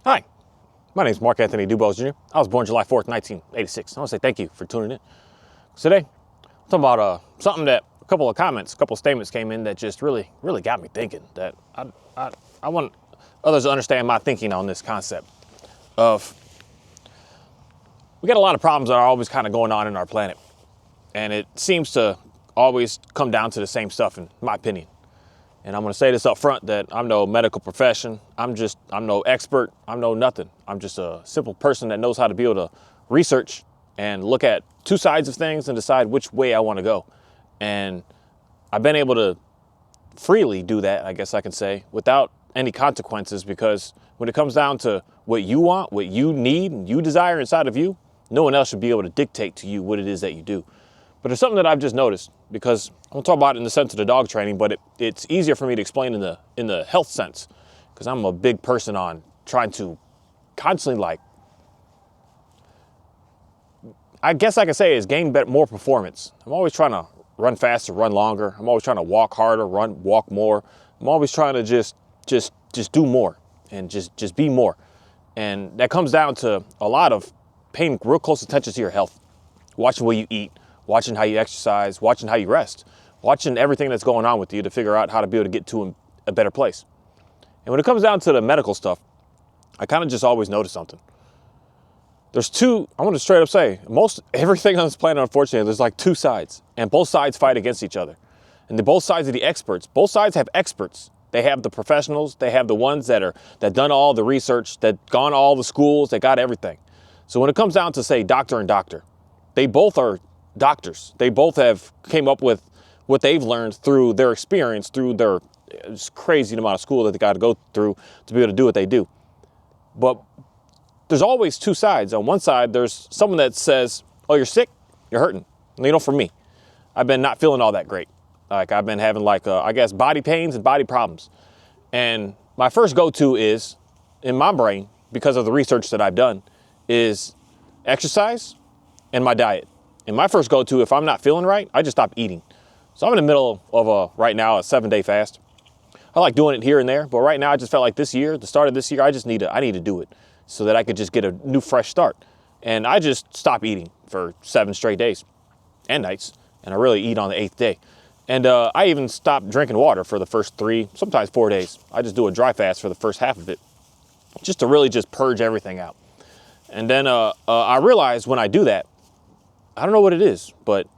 Hi, my name is Mark Anthony Dubose Jr. I was born July 4th, 1986. I want to say thank you for tuning in. Today, I'm talking about something that a couple of statements came in that just really got me thinking. That I want others to understand my thinking on this concept of we got a lot of problems that are always kind of going on in our planet, and it seems to always come down to the same stuff, in my opinion. And I'm going to say this up front that I'm no medical profession. I'm no expert. I'm no nothing. I'm just a simple person that knows how to be able to research and look at two sides of things and decide which way I want to go. And I've been able to freely do that, I guess I can say, without any consequences, because when it comes down to what you want, what you need, and you desire inside of you, no one else should be able to dictate to you what it is that you do. But there's something that I've just noticed, because I won't talk about it in the sense of the dog training, but it's easier for me to explain in the health sense, because I'm a big person on trying to constantly, I guess I can say, is gain more performance. I'm always trying to run faster, run longer. I'm always trying to walk harder, walk more. I'm always trying to just do more and just be more. And that comes down to a lot of paying real close attention to your health, watching what you eat, watching how you exercise, watching how you rest, watching everything that's going on with you to figure out how to be able to get to a better place. And when it comes down to the medical stuff, I kind of just always notice something. There's two, I want to straight up say, everything on this planet, unfortunately, there's like two sides, and both sides fight against each other. And both sides are the experts. Both sides have experts. They have the professionals. They have the ones that done all the research, that gone to all the schools, that got everything. So when it comes down to, say, doctor and doctor, they both are doctors. They both have came up with what they've learned through their experience, through their crazy amount of school that they got to go through to be able to do what they do. But there's always two sides. On one side, there's someone that says, oh, you're sick, you're hurting. And, for me, I've been not feeling all that great. Like, I've been having I guess body pains and body problems. And my first go-to is, in my brain, because of the research that I've done, is exercise and my diet. And my first go-to, if I'm not feeling right, I just stop eating. So I'm in the middle of right now, a 7-day fast. I like doing it here and there, but right now I just felt like the start of this year, I need to do it so that I could just get a new fresh start. And I just stop eating for 7 straight days and nights, and I really eat on the 8th day. And I even stopped drinking water for the first 3, sometimes 4 days. I just do a dry fast for the first half of it, just to really just purge everything out. And then I realized when I do that, I don't know what it is, but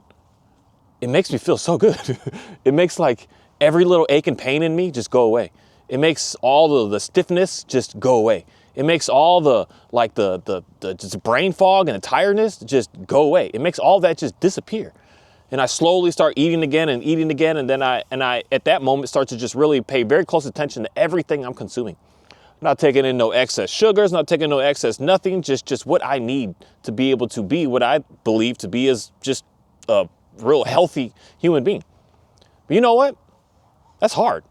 it makes me feel so good. It makes like every little ache and pain in me just go away. It makes all the stiffness just go away. It makes all the just brain fog and the tiredness just go away. It makes all that just disappear. And I slowly start eating again, and then I at that moment start to just really pay very close attention to everything I'm consuming. Not taking in no excess sugars, not taking no excess nothing, just what I need to be able to be what I believe to be as just a real healthy human being. But you know what? That's hard.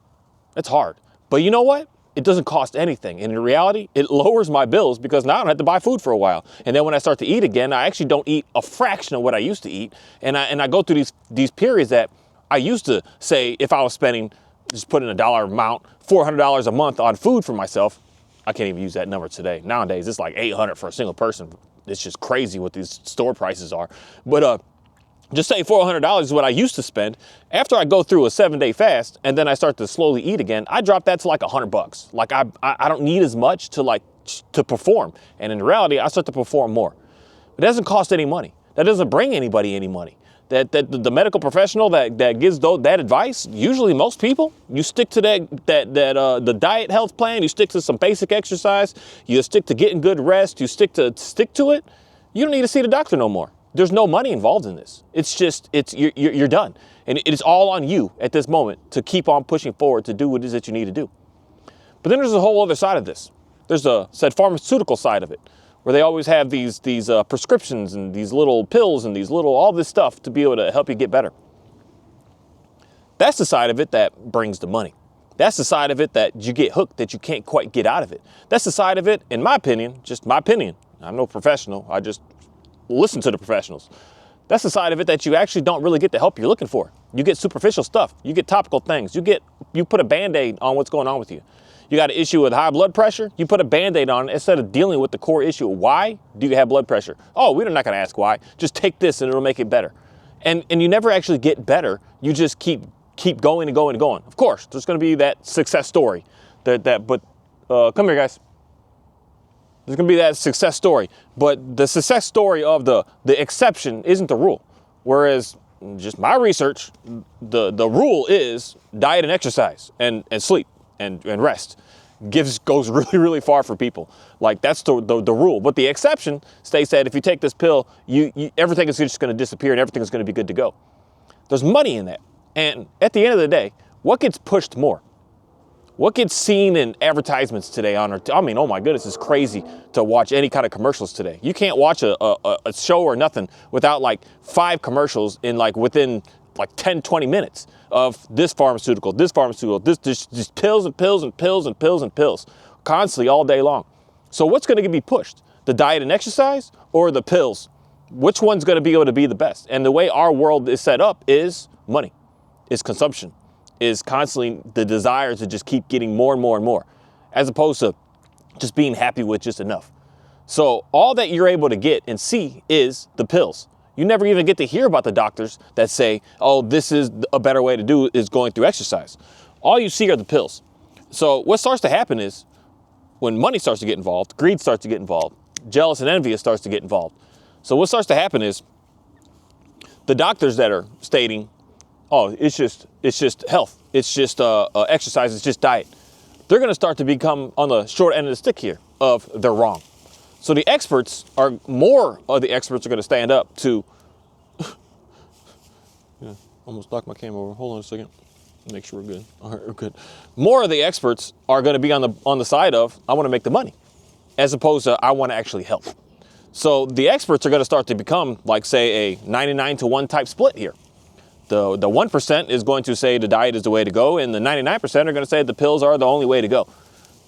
That's hard. But you know what? It doesn't cost anything. And in reality, it lowers my bills because now I don't have to buy food for a while. And then when I start to eat again, I actually don't eat a fraction of what I used to eat. And I go through these periods that I used to say, if I was spending, just put in a dollar amount, $400 a month on food for myself. I can't even use that number today. Nowadays, it's like $800 for a single person. It's just crazy what these store prices are. But just say $400 is what I used to spend. After I go through a 7-day fast and then I start to slowly eat again, I drop that to like $100. Like I don't need as much to perform. And in reality, I start to perform more. It doesn't cost any money. That doesn't bring anybody any money. That the medical professional that gives that advice, usually most people, you stick to the diet health plan, you stick to some basic exercise, you stick to getting good rest, you stick to it, you don't need to see the doctor no more. There's no money involved in this. It's just, you're done. And it is all on you at this moment to keep on pushing forward to do what it is that you need to do. But then there's a whole other side of this. There's a pharmaceutical side of it, where they always have these prescriptions and these little pills and all this stuff to be able to help you get better. That's the side of it that brings the money. That's the side of it that you get hooked, that you can't quite get out of it. That's the side of it, in my opinion, just my opinion. I'm no professional. I just listen to the professionals. That's the side of it that you actually don't really get the help you're looking for. You get superficial stuff. You get topical things. You put a Band-Aid on what's going on with you. You got an issue with high blood pressure, you put a Band-Aid on it instead of dealing with the core issue. Why do you have blood pressure? Oh, we're not gonna ask why. Just take this and it'll make it better. And you never actually get better. You just keep going and going and going. Of course, there's gonna be that success story. But come here, guys. There's gonna be that success story. But the success story of the exception isn't the rule. Whereas just my research, the rule is diet and exercise and sleep and rest. Goes really, really far for people. Like that's the rule. But the exception states that if you take this pill, everything is just going to disappear and everything is going to be good to go. There's money in that. And at the end of the day, what gets pushed more? What gets seen in advertisements today I mean, oh my goodness, it's crazy to watch any kind of commercials today. You can't watch a show or nothing without like 5 commercials in like within like 10, 20 minutes of this pharmaceutical, this just pills and pills and pills and pills and pills constantly all day long. So what's going to be pushed? The diet and exercise or the pills? Which one's going to be able to be the best? And the way our world is set up is money, is consumption, is constantly the desire to just keep getting more and more and more, as opposed to just being happy with just enough. So all that you're able to get and see is the pills. You never even get to hear about the doctors that say, oh, this is a better way to do it is going through exercise. All you see are the pills. So what starts to happen is when money starts to get involved, greed starts to get involved, jealous and envious starts to get involved. So what starts to happen is the doctors that are stating, oh, it's just health, it's just exercise, it's just diet. They're going to start to become on the short end of the stick here of they're wrong. So more of the experts are going to stand up to, yeah, almost knocked my camera over. Hold on a second. Make sure we're good. All right, we're good. More of the experts are going to be on the side of, I want to make the money, as opposed to I want to actually help. So the experts are going to start to become like, say, a 99-to-1 type split here. The 1% is going to say the diet is the way to go, and the 99% are going to say the pills are the only way to go.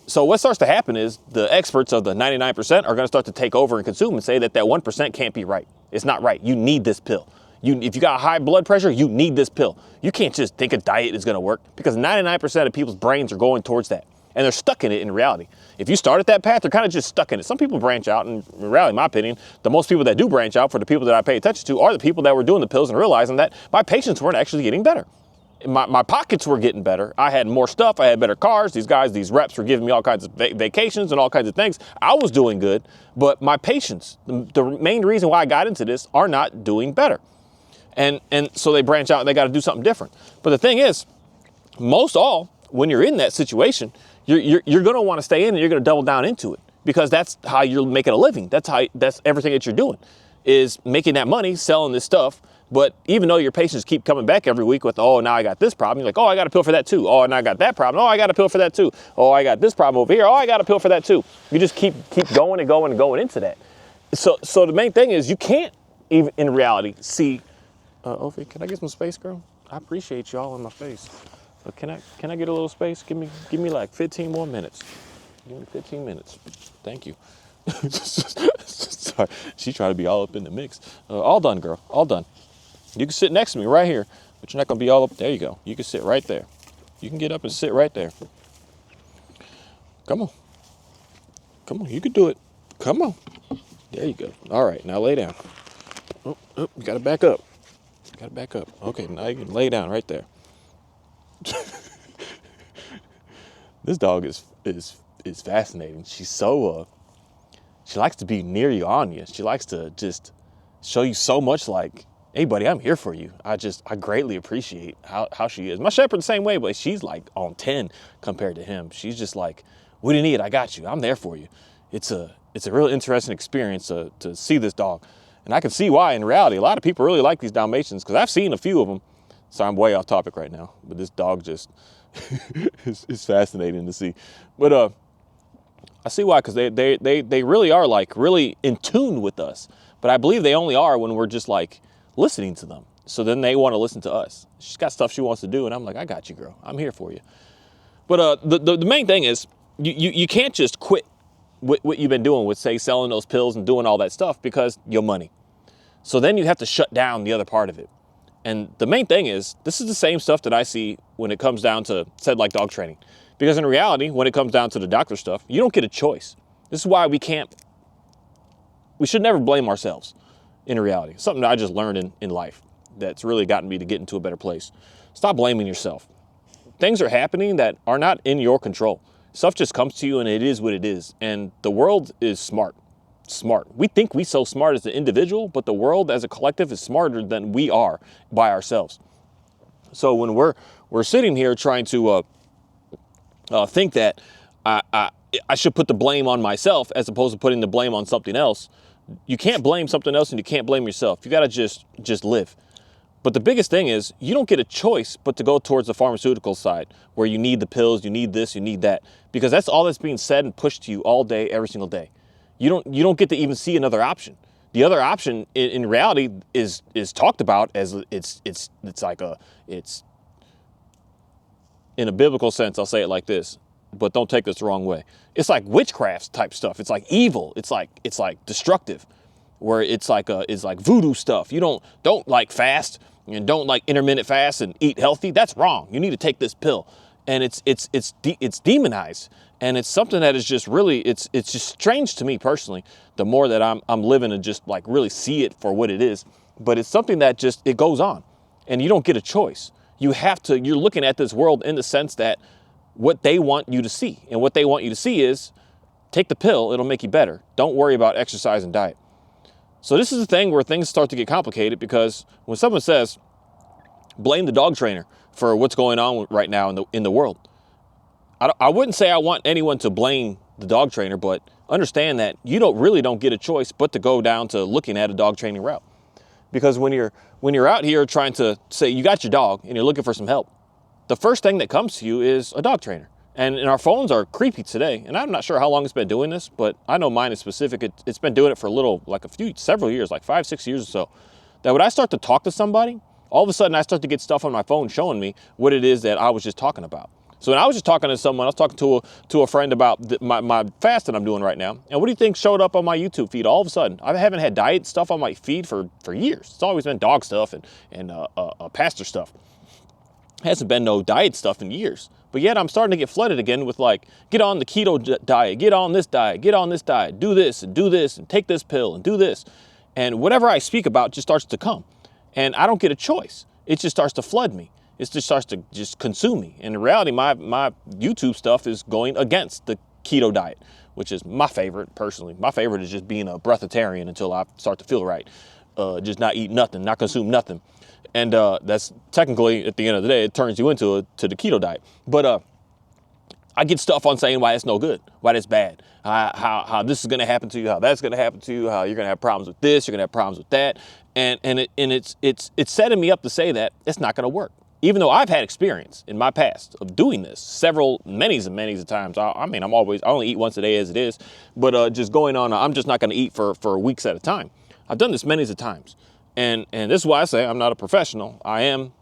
So what starts to happen is the experts of the 99% are going to start to take over and consume and say that 1% can't be right. It's not right. You need this pill. If you got high blood pressure, you need this pill. You can't just think a diet is going to work because 99% of people's brains are going towards that. And they're stuck in it in reality. If you start at that path, they're kind of just stuck in it. Some people branch out, and in reality, in my opinion, the most people that do branch out for the people that I pay attention to are the people that were doing the pills and realizing that my patients weren't actually getting better. My pockets were getting better. I had more stuff. I had better cars. These reps were giving me all kinds of vacations and all kinds of things. I was doing good, but my patients, the main reason why I got into this, are not doing better. And so they branch out and they got to do something different. But the thing is, when you're in that situation, you're going to want to stay in and you're going to double down into it because that's how you're making a living. That's everything that you're doing is making that money, selling this stuff. But even though your patients keep coming back every week with, oh, now I got this problem. You're like, oh, I got a pill for that too. Oh, and I got that problem. Oh, I got a pill for that too. Oh, I got this problem over here. Oh, I got a pill for that too. You just keep going and going and going into that. So the main thing is you can't even in reality see, Ovi, can I get some space, girl? I appreciate y'all in my face. But can I get a little space? Give me like 15 more minutes. Give me 15 minutes. Thank you. Sorry, she tried to be all up in the mix. All done, girl. All done. You can sit next to me right here, but you're not gonna be all up. There you go. You can sit right there. You can get up and sit right there. Come on. Come on, you can do it. Come on. There you go. All right, now lay down. Oh, you gotta back up. Gotta back up. Okay, now you can lay down right there. This dog is fascinating. She's so she likes to be near you, on you. She likes to just show you so much like, hey buddy, I'm here for you. I greatly appreciate how she is. My shepherd the same way, but she's like on 10 compared to him. She's just like, what do you need? I got you. I'm there for you. It's a real interesting experience to see this dog. And I can see why in reality, a lot of people really like these Dalmatians because I've seen a few of them. So I'm way off topic right now, but this dog just is fascinating to see. But I see why, because they really are like really in tune with us. But I believe they only are when we're just like listening to them. So then they want to listen to us. She's got stuff she wants to do, and I'm like, I got you, girl. I'm here for you. But the main thing is you can't just quit what you've been doing with, say, selling those pills and doing all that stuff because your money. So then you have to shut down the other part of it. And the main thing is, this is the same stuff that I see when it comes down to, said like dog training. Because in reality, when it comes down to the doctor stuff, you don't get a choice. This is why we should never blame ourselves in reality. Something that I just learned in life that's really gotten me to get into a better place. Stop blaming yourself. Things are happening that are not in your control. Stuff just comes to you and it is what it is. And the world is smart. We think we so smart as an individual, but the world as a collective is smarter than we are by ourselves. So when we're sitting here trying to think that I should put the blame on myself as opposed to putting the blame on something else, you can't blame something else and you can't blame yourself. You got to just live. But the biggest thing is you don't get a choice but to go towards the pharmaceutical side where you need the pills, you need this, you need that, because that's all that's being said and pushed to you all day, every single day. You don't get to even see another option. The other option in reality is talked about as it's in a biblical sense. I'll say it like this, but don't take this the wrong way. It's like witchcraft type stuff. It's like evil. It's like destructive, where it's like voodoo stuff. You don't like fast and don't like intermittent fast and eat healthy. That's wrong. You need to take this pill, and it's demonized, and it's something that is just really it's just strange to me personally. The more that I'm living and just like really see it for what it is, but it's something that just it goes on, and you don't get a choice. You're looking at this world in the sense that what they want you to see, and what they want you to see is take the pill. It'll make you better. Don't worry about exercise and diet. So this is the thing where things start to get complicated, because when someone says, blame the dog trainer for what's going on right now in the world, I wouldn't say I want anyone to blame the dog trainer, but understand that you don't get a choice but to go down to looking at a dog training route. Because when you're out here trying to say you got your dog and you're looking for some help, the first thing that comes to you is a dog trainer. And our phones are creepy today. And I'm not sure how long it's been doing this, but I know mine is specific. It's been doing it for several years, like 5-6 years or so. That when I start to talk to somebody, all of a sudden I start to get stuff on my phone showing me what it is that I was just talking about. So when I was just talking to someone, I was talking to a friend about my fast that I'm doing right now. And what do you think showed up on my YouTube feed all of a sudden? I haven't had diet stuff on my feed for years. It's always been dog stuff and pasture stuff. Hasn't been no diet stuff in years. But yet I'm starting to get flooded again with like, get on the keto diet, get on this diet, get on this diet, do this and take this pill and do this. And whatever I speak about just starts to come. And I don't get a choice. It just starts to flood me. It just starts to just consume me. And in reality, my YouTube stuff is going against the keto diet, which is my favorite personally. My favorite is just being a breatharian until I start to feel right. Just not eat nothing, not consume nothing. And that's technically, at the end of the day, it turns you to the keto diet. But I get stuff on saying why it's no good, why it's bad, how this is going to happen to you, how that's going to happen to you, how you're going to have problems with this, you're going to have problems with that. And it's setting me up to say that it's not going to work. Even though I've had experience in my past of doing this many of times. I only eat once a day as it is, but just going on, I'm just not going to eat for weeks at a time. I've done this many of times. And this is why I say I'm not a professional. I'm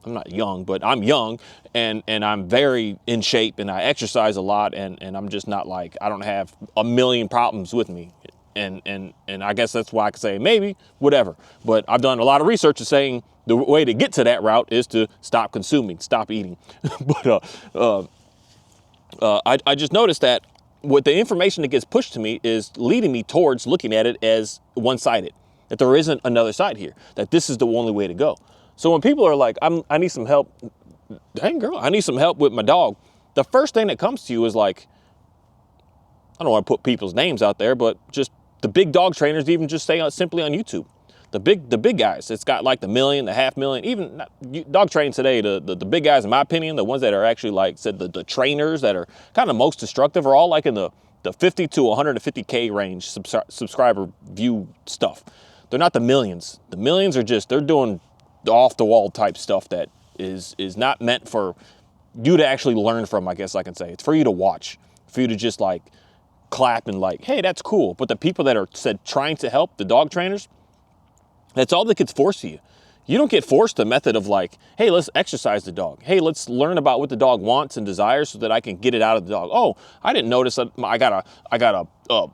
not young, but I'm young and I'm very in shape and I exercise a lot and I'm just not like, I don't have a million problems with me. And I guess that's why I could say maybe, whatever. But I've done a lot of research to saying the way to get to that route is to stop consuming, stop eating. But I just noticed that what the information that gets pushed to me is leading me towards looking at it as one-sided. That there isn't another side here, that this is the only way to go. So when people are like, I need some help, dang girl, I need some help with my dog. The first thing that comes to you is like, I don't want to put people's names out there, but just the big dog trainers, even just say simply on YouTube, the big guys, it's got like the million, the 500,000, even dog training today, the big guys, in my opinion, the ones that are actually like said the trainers that are kind of most destructive are all like in the 50 to 150K range subscriber view stuff. They're not the millions. The millions are just, they're doing off the wall type stuff that is not meant for you to actually learn from, I guess I can say. It's for you to watch, for you to just like clap and like, hey, that's cool. But the people that are trying to help, the dog trainers, that's all that gets forced to you. You don't get forced a method of like, hey, let's exercise the dog. Hey, let's learn about what the dog wants and desires so that I can get it out of the dog. Oh, I didn't notice that I got a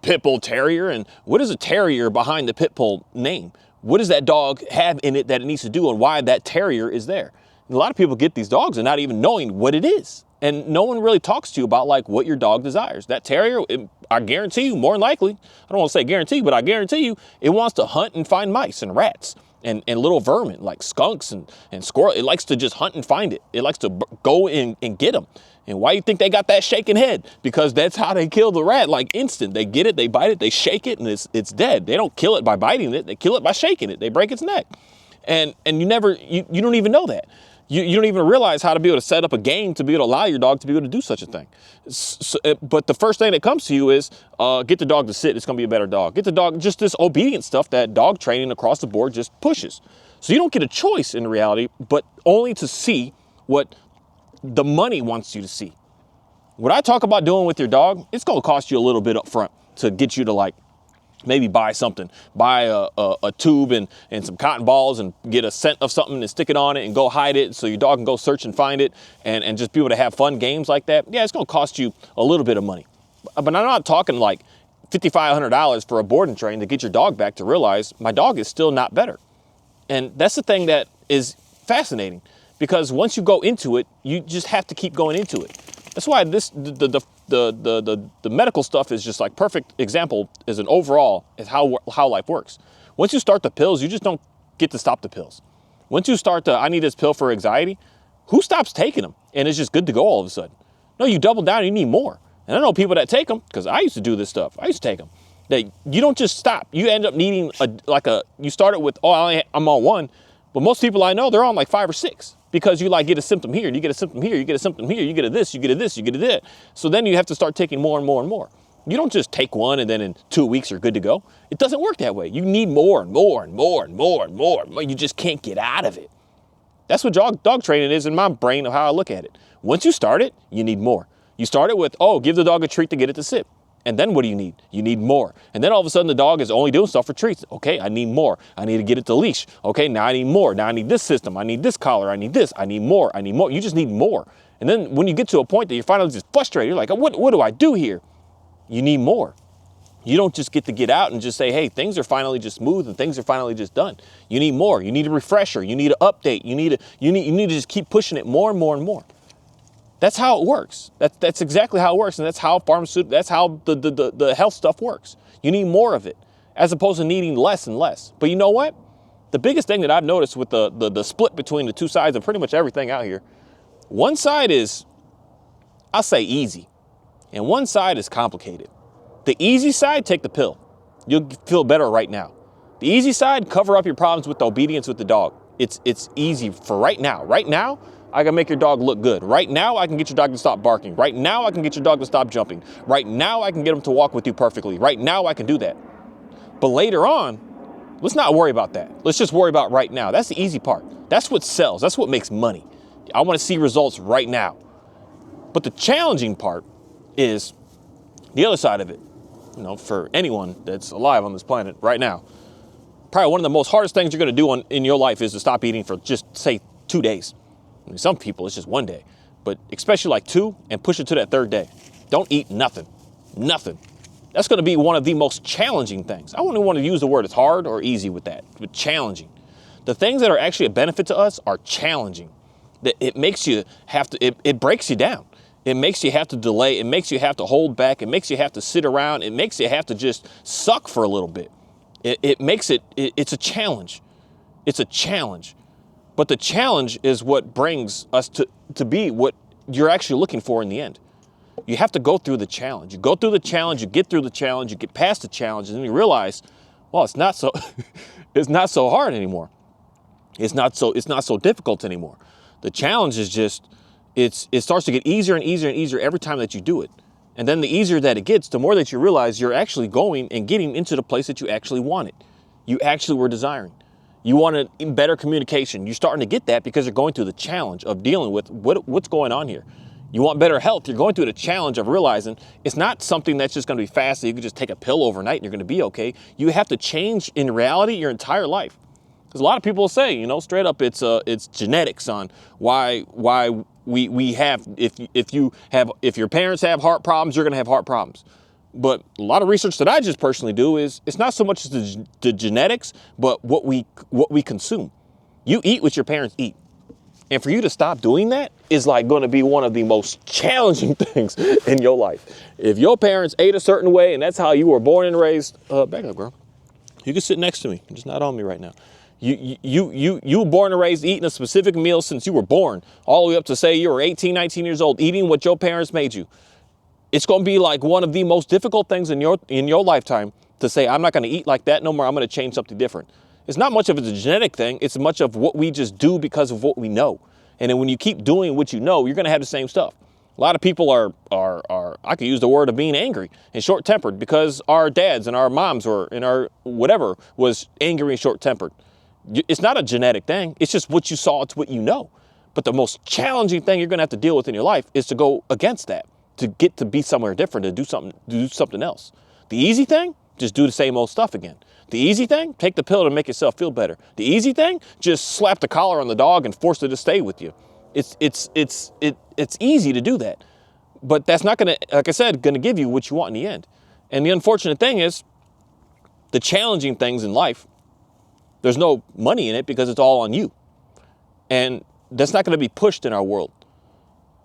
pit bull terrier, and what is a terrier behind the pit bull name? What does that dog have in it that it needs to do, and why that terrier is there? And a lot of people get these dogs and not even knowing what it is. And no one really talks to you about like what your dog desires. That terrier, I guarantee you, more than likely, I don't want to say guarantee, but I guarantee you, it wants to hunt and find mice and rats and little vermin like skunks and squirrel. It likes to just hunt and find it. It likes to go in and get them. And why you think they got that shaking head? Because that's how they kill the rat, like instant. They get it, they bite it, they shake it, and it's dead. They don't kill it by biting it. They kill it by shaking it. They break its neck. And you don't even know that. You don't even realize how to be able to set up a game to be able to allow your dog to be able to do such a thing. But the first thing that comes to you is get the dog to sit. It's going to be a better dog. Get the dog, just this obedience stuff that dog training across the board just pushes. So you don't get a choice in reality, but only to see what the money wants you to see. What I talk about doing with your dog, it's going to cost you a little bit up front to get you to like maybe buy something, buy a tube and some cotton balls and get a scent of something and stick it on it and go hide it so your dog can go search and find it and just be able to have fun games like that. Yeah, it's going to cost you a little bit of money. But I'm not talking like $5,500 for a board and train to get your dog back to realize my dog is still not better. And that's the thing that is fascinating, because once you go into it, you just have to keep going into it. That's why the medical stuff is just like perfect example is an overall is how life works. Once you start the pills, you just don't get to stop the pills. Once you start I need this pill for anxiety, who stops taking them? And it's just good to go all of a sudden. No, you double down and you need more. And I know people that take them, because I used to do this stuff. I used to take them. That you don't just stop. You end up needing you started with, I'm on one, but most people I know, they're on like 5 or 6. Because you like get a symptom here, you get a symptom here, you get a symptom here, you get a this, you get a this, you get a that. So then you have to start taking more and more and more. You don't just take one and then in 2 weeks you're good to go. It doesn't work that way. You need more and more and more and more and more. You just can't get out of it. That's what dog training is in my brain of how I look at it. Once you start it, you need more. You start it with, give the dog a treat to get it to sit. And then what do you need? You need more. And then all of a sudden the dog is only doing stuff for treats. Okay, I need more. I need to get it to leash. Okay, now I need more. Now I need this system. I need this collar. I need this. I need more. I need more. You just need more. And then when you get to a point that you're finally just frustrated, you're like, what do I do here? You need more. You don't just get to get out and just say, hey, things are finally just smooth and things are finally just done. You need more. You need a refresher. You need an update. You need to just keep pushing it more and more and more. That's how it works. That's exactly how it works, and that's how that's how the health stuff works. You need more of it, as opposed to needing less and less. But you know what? The biggest thing that I've noticed with the split between the two sides of pretty much everything out here, one side is, I'll say easy, and one side is complicated. The easy side, take the pill. You'll feel better right now. The easy side, cover up your problems with the obedience with the dog. It's easy for right now. Right now, I can make your dog look good. Right now, I can get your dog to stop barking. Right now, I can get your dog to stop jumping. Right now, I can get him to walk with you perfectly. Right now, I can do that. But later on, let's not worry about that. Let's just worry about right now. That's the easy part. That's what sells. That's what makes money. I want to see results right now. But the challenging part is the other side of it. You know, for anyone that's alive on this planet right now, probably one of the most hardest things you're going to do in your life is to stop eating for just, say, 2 days. I mean, some people, it's just 1 day, but especially like 2 and push it to that 3rd day. Don't eat nothing. That's going to be one of the most challenging things. I wouldn't want to use the word as hard or easy with that, but challenging. The things that are actually a benefit to us are challenging. It makes you have to, it breaks you down. It makes you have to delay. It makes you have to hold back. It makes you have to sit around. It makes you have to just suck for a little bit. It's a challenge. It's a challenge. But the challenge is what brings us to be what you're actually looking for in the end. You have to go through the challenge. You go through the challenge, you get through the challenge, you get past the challenge, and then you realize, well, it's not so it's not so hard anymore. It's not so difficult anymore. The challenge is just it starts to get easier and easier and easier every time that you do it. And then the easier that it gets, the more that you realize you're actually going and getting into the place that you actually wanted. You actually were desiring. You wanted better communication. You're starting to get that because you're going through the challenge of dealing with what's going on here. You want better health. You're going through the challenge of realizing it's not something that's just going to be fast. So you can just take a pill overnight and you're going to be okay. You have to change in reality your entire life. Because a lot of people say, you know, straight up, it's genetics on why we have if your parents have heart problems, you're going to have heart problems. But a lot of research that I just personally do is it's not so much the genetics, but what we consume. You eat what your parents eat. And for you to stop doing that is like going to be one of the most challenging things in your life. If your parents ate a certain way and that's how you were born and raised, back up, girl. You can sit next to me. You're just not on me right now. You were born and raised eating a specific meal since you were born, all the way up to say you were 18, 19 years old, eating what your parents made you. It's going to be like one of the most difficult things in your lifetime to say, I'm not going to eat like that no more. I'm going to change something different. It's not much of a genetic thing. It's much of what we just do because of what we know. And then when you keep doing what you know, you're going to have the same stuff. A lot of people are I could use the word of being angry and short-tempered because our dads and our moms were, and our whatever was angry and short-tempered. It's not a genetic thing. It's just what you saw. It's what you know. But the most challenging thing you're going to have to deal with in your life is to go against that, to get to be somewhere different, to do something else. The easy thing, just do the same old stuff again. The easy thing, take the pill to make yourself feel better. The easy thing, just slap the collar on the dog and force it to stay with you. It's easy to do that, but that's not gonna, like I said, gonna give you what you want in the end. And the unfortunate thing is, the challenging things in life, there's no money in it because it's all on you. And that's not gonna be pushed in our world.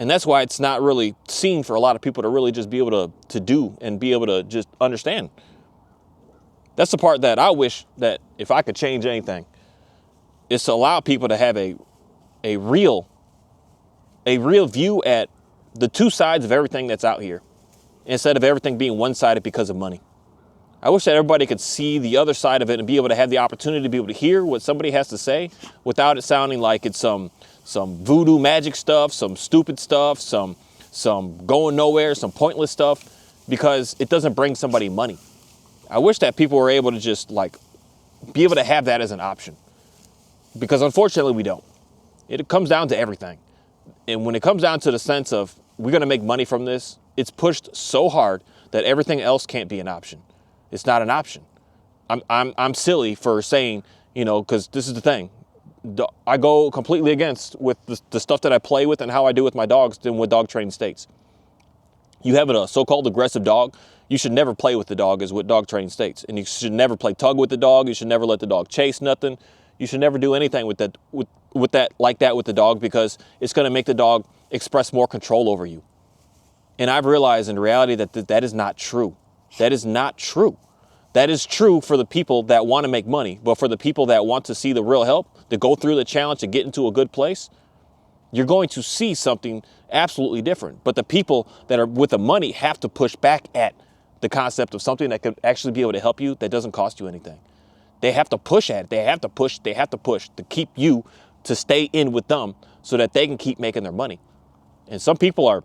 And that's why it's not really seen for a lot of people to really just be able to do and be able to just understand. That's the part that I wish that if I could change anything, is to allow people to have a real view at the two sides of everything that's out here, instead of everything being one-sided because of money. I wish that everybody could see the other side of it and be able to have the opportunity to be able to hear what somebody has to say without it sounding like it's some voodoo magic stuff, some stupid stuff, some going nowhere, some pointless stuff, because it doesn't bring somebody money. I wish that people were able to just like be able to have that as an option, because unfortunately we don't. It comes down to everything. And when it comes down to the sense of we're going to make money from this, it's pushed so hard that everything else can't be an option. It's not an option. I'm silly for saying, because this is the thing. I go completely against with the stuff that I play with and how I do with my dogs than what dog training states. You have a so-called aggressive dog, you should never play with the dog, is what dog training states. And you should never play tug with the dog. You should never let the dog chase nothing. You should never do anything with that with the dog, because it's going to make the dog express more control over you. And I've realized in reality that is not true. That is not true. That is true for the people that want to make money, but for the people that want to see the real help, to go through the challenge to get into a good place, you're going to see something absolutely different. But the people that are with the money have to push back at the concept of something that could actually be able to help you that doesn't cost you anything. They have to push at it. They have to push to keep you to stay in with them so that they can keep making their money. And some people are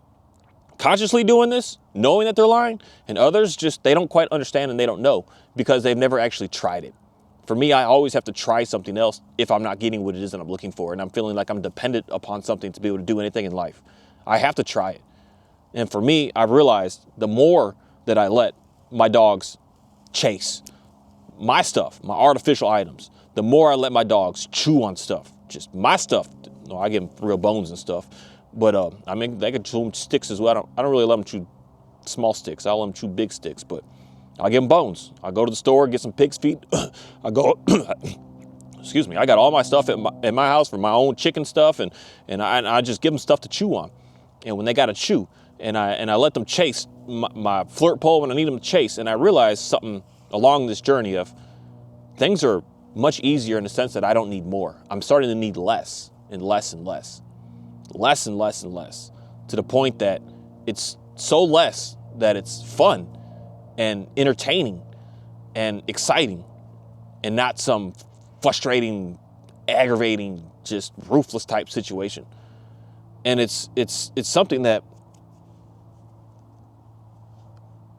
consciously doing this, knowing that they're lying, and others just, they don't quite understand and they don't know because they've never actually tried it. For me, I always have to try something else if I'm not getting what it is that I'm looking for, and I'm feeling like I'm dependent upon something to be able to do anything in life. I have to try it. And for me, I've realized the more that I let my dogs chase my stuff, my artificial items, the more I let my dogs chew on stuff, just my stuff. No, I give them real bones and stuff, but they can chew sticks as well. I don't really let them chew small sticks. I'll let them chew big sticks, but I'll give them bones. I go to the store, get some pig's feet. I got all my stuff at my house for my own chicken stuff, and I just give them stuff to chew on. And when they got to chew, and I let them chase my flirt pole when I need them to chase, and I realized something along this journey of things are much easier in the sense that I don't need more. I'm starting to need less and less and less. Less and less and less, to the point that it's so less that it's fun and entertaining and exciting and not some frustrating, aggravating, just ruthless type situation. And it's something that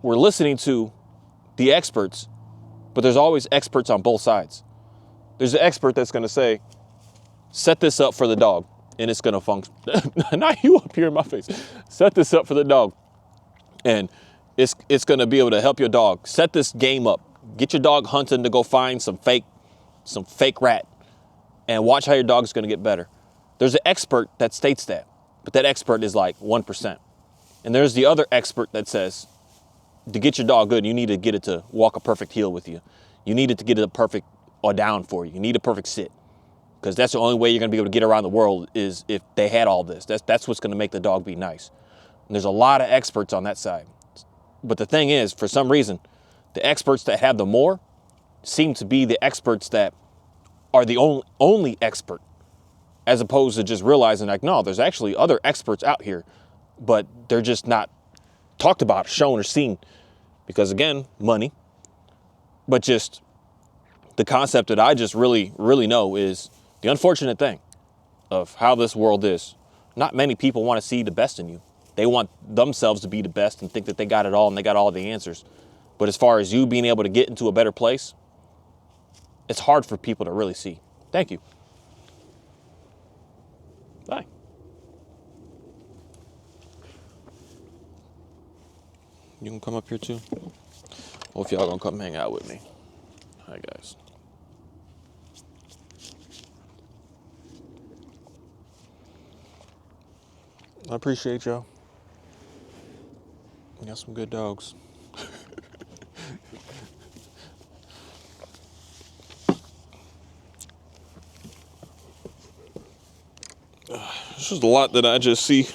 we're listening to the experts, but there's always experts on both sides. There's an expert that's going to say, set this up for the dog and it's going to function. Not you up here in my face. Set this up for the dog and it's going to be able to help your dog. Set this game up. Get your dog hunting to go find some fake rat and watch how your dog's going to get better. There's an expert that states that, but that expert is like 1%. And there's the other expert that says, to get your dog good, you need to get it to walk a perfect heel with you. You need it to get it a perfect or down for you. You need a perfect sit. because that's the only way you're going to be able to get around the world is if they had all this. That's what's going to make the dog be nice. And there's a lot of experts on that side. But the thing is, for some reason, the experts that have the more seem to be the experts that are the only expert, as opposed to just realizing like, no, there's actually other experts out here, but they're just not talked about, shown, or seen. Because again, money. But just the concept that I just really know is the unfortunate thing of how this world is. Not many people want to see the best in you. They want themselves to be the best and think that they got it all and they got all the answers. But as far as you being able to get into a better place, it's hard for people to really see. Thank you. Bye. You can come up here too? Or if y'all gonna come hang out with me. Hi guys. I appreciate y'all. You got some good dogs. It's just a lot that I just see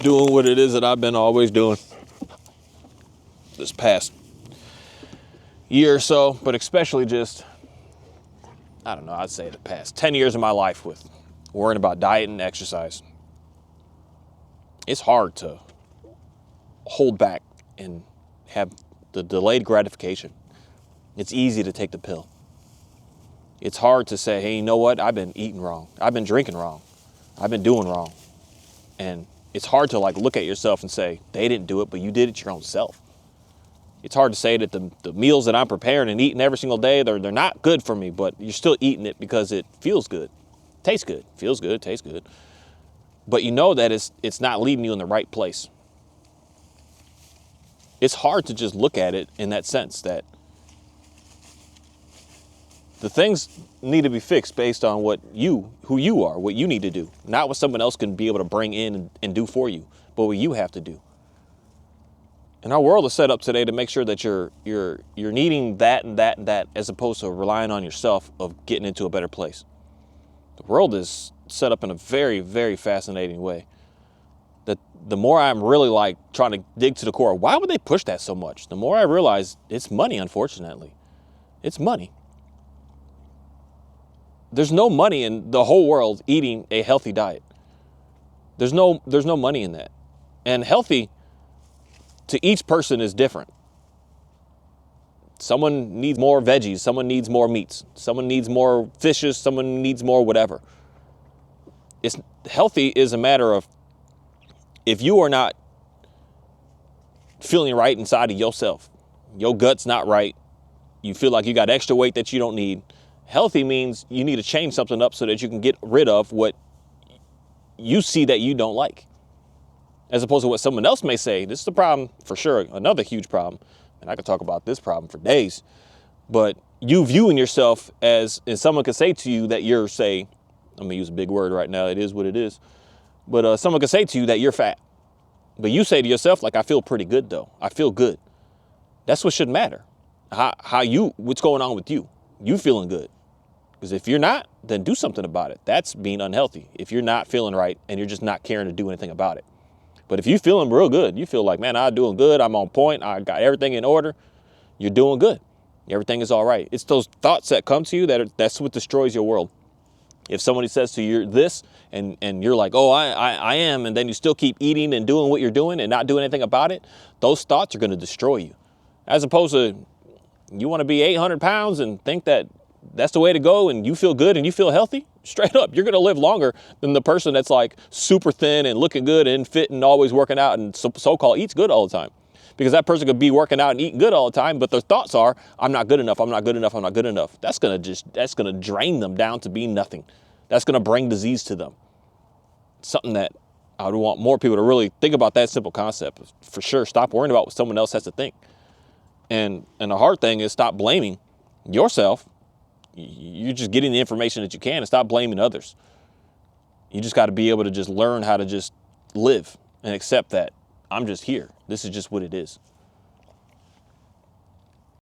doing what it is that I've been always doing this past year or so, but especially just, I don't know, I'd say the past 10 years of my life with worrying about diet and exercise. It's hard to hold back and have the delayed gratification. It's easy to take the pill. It's hard to say, hey, you know what? I've been eating wrong. I've been drinking wrong. I've been doing wrong. And it's hard to like look at yourself and say, they didn't do it, but you did it your own self. It's hard to say that the meals that I'm preparing and eating every single day, they're not good for me, but you're still eating it because it feels good, tastes good, feels good, tastes good. But you know that it's not leading you in the right place. It's hard to just look at it in that sense that the things need to be fixed based on who you are, what you need to do, not what someone else can be able to bring in and do for you, but what you have to do. And our world is set up today to make sure that you're needing that and that and that, as opposed to relying on yourself of getting into a better place. The world is set up in a very, very fascinating way. That the more I'm really like trying to dig to the core, why would they push that so much? The more I realize it's money, unfortunately. It's money. There's no money in the whole world eating a healthy diet. There's no money in that. And healthy to each person is different. Someone needs more veggies, someone needs more meats, someone needs more fishes, someone needs more whatever. It's healthy is a matter of, if you are not feeling right inside of yourself, your gut's not right, you feel like you got extra weight that you don't need. Healthy means you need to change something up so that you can get rid of what you see that you don't like. As opposed to what someone else may say. This is the problem for sure, another huge problem. And I could talk about this problem for days. But you viewing yourself as, and someone could say to you that you're, say, I'm gonna use a big word right now, it is what it is. But someone could say to you that you're fat. But you say to yourself, like, I feel pretty good though. I feel good. That's what should matter. What's going on with you? You feeling good. Because if you're not, then do something about it. That's being unhealthy. If you're not feeling right and you're just not caring to do anything about it. But if you're feeling real good, you feel like, man, I'm doing good. I'm on point. I got everything in order. You're doing good. Everything is all right. It's those thoughts that come to you that's what destroys your world. If somebody says to you this and you're like, oh, I am, and then you still keep eating and doing what you're doing and not doing anything about it, those thoughts are going to destroy you. As opposed to you want to be 800 pounds and think that that's the way to go and you feel good and you feel healthy, straight up, you're going to live longer than the person that's like super thin and looking good and fit and always working out and so-called eats good all the time. Because that person could be working out and eating good all the time, but their thoughts are, I'm not good enough, I'm not good enough, I'm not good enough. That's going to drain them down to being nothing. That's going to bring disease to them. Something that I would want more people to really think about, that simple concept. For sure, stop worrying about what someone else has to think. And the hard thing is stop blaming yourself. You're just getting the information that you can and stop blaming others. You just got to be able to just learn how to just live and accept that I'm just here. This is just what it is.